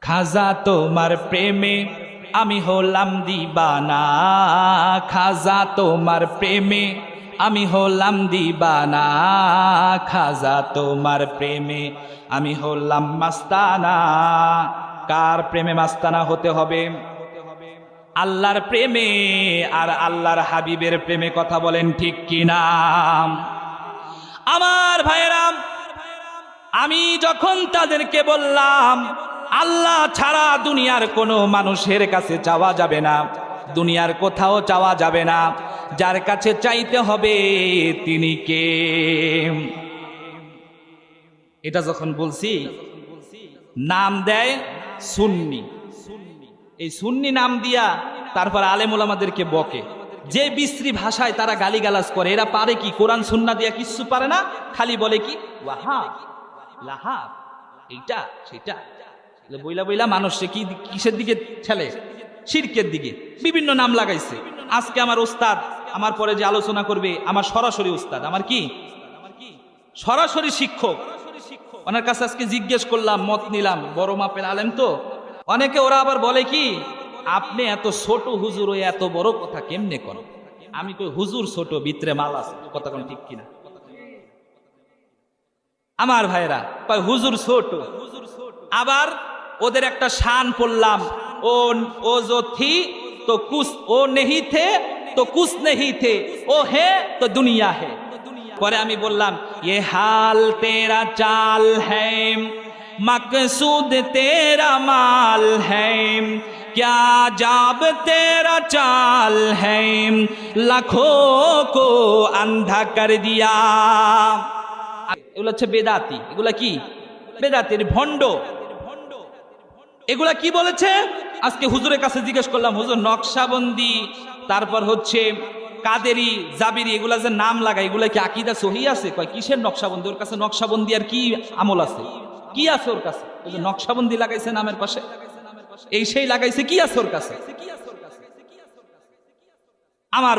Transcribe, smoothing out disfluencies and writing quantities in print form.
খাজা তোমার প্রেমে আমি হলাম দিবানা, খাজা তোমার প্রেমে আমি হলাম দিবানা, খাজা তোমার প্রেমে আমি হলাম মাস্তানা। কার প্রেমে মাস্তানা হতে হবে? আল্লাহর প্রেমে আর আল্লাহর হাবিবের প্রেমে। কথা বলেন ঠিক কিনা? আমার ভাইয়েরা, আমি যখন তাদেরকে বললাম আল্লাহ ছাড়া দুনিয়ার কোনো মানুষের কাছে চাওয়া যাবে না, দুনিয়ার কোথাও চাওয়া যাবে না, যার কাছে চাইতে হবে তিনি কে, এটা যখন বলছি নাম দেয় সুন্নি। এই সুন্নি নাম দিয়া তারপর আলেম ওলামাদেরকে বকে, যে বিশ্রী ভাষায় তারা গালিগালাজ করে। এরা পারে কি? কোরআন সুন্নাহ দিয়া কিচ্ছু পারে না, খালি বলে কি ওয়াহাব লাহাব এইটা সেটা বইলা বইলা মানুষকে কি কিসের দিকে ঠেলে? শিরকের দিকে। বিভিন্ন নাম লাগাইছে। আজকে আমার ওস্তাদ, আমার পরে যে আলোচনা করবে, আমার সরাসরি ওস্তাদ, আমার কি সরাসরি শিক্ষক, ওনার কাছে আজকে জিজ্ঞেস করলাম, মত নিলাম, বড় মাপের আলেম তো। অনেকে ওরা আবার বলে কি, আপনি এত ছোট হুজুর হয়ে এত বড় কথা কেমনে করেন? আমি কই হুজুর ছোট, ভিতরে মাল আছে। কথা কোন ঠিক কিনা? আমার ভাইরা কয় হুজুর ছোট। আবার ওদের একটা শান পড়লাম, ও जो थी तो कुछ ओ नहीं थे तो कुछ नहीं थे, ओ है तो दुनिया है। পরে আমি বললাম ये हाल तेरा चाल है, मकसूद तेरा माल है, क्या जाब तेरा चाल है, लाखों को अंधा कर दिया। এগুলো হচ্ছে বেদাতি। এগুলা কি? বেদাতির ভণ্ড। এগুলা কি বলেছে? আজকে হুজুরের কাছে জিজ্ঞেস করলাম, হুজুর নকশাবন্দি, তারপর হচ্ছে কাদেরি, জাবিরি, এগুলা যে নাম লাগায়, এগুলা কি আকীদা সহি আছে? কয় কিসের নকশাবন্দি? ওর কাছে নকশাবন্দি আর কি আমল আছে? কি আছে ওর কাছে? ওই যে নকশাবন্দি লাগাইছে নামের পাশে, এই সেই লাগাইছে, কি আছে ওর কাছে? আমার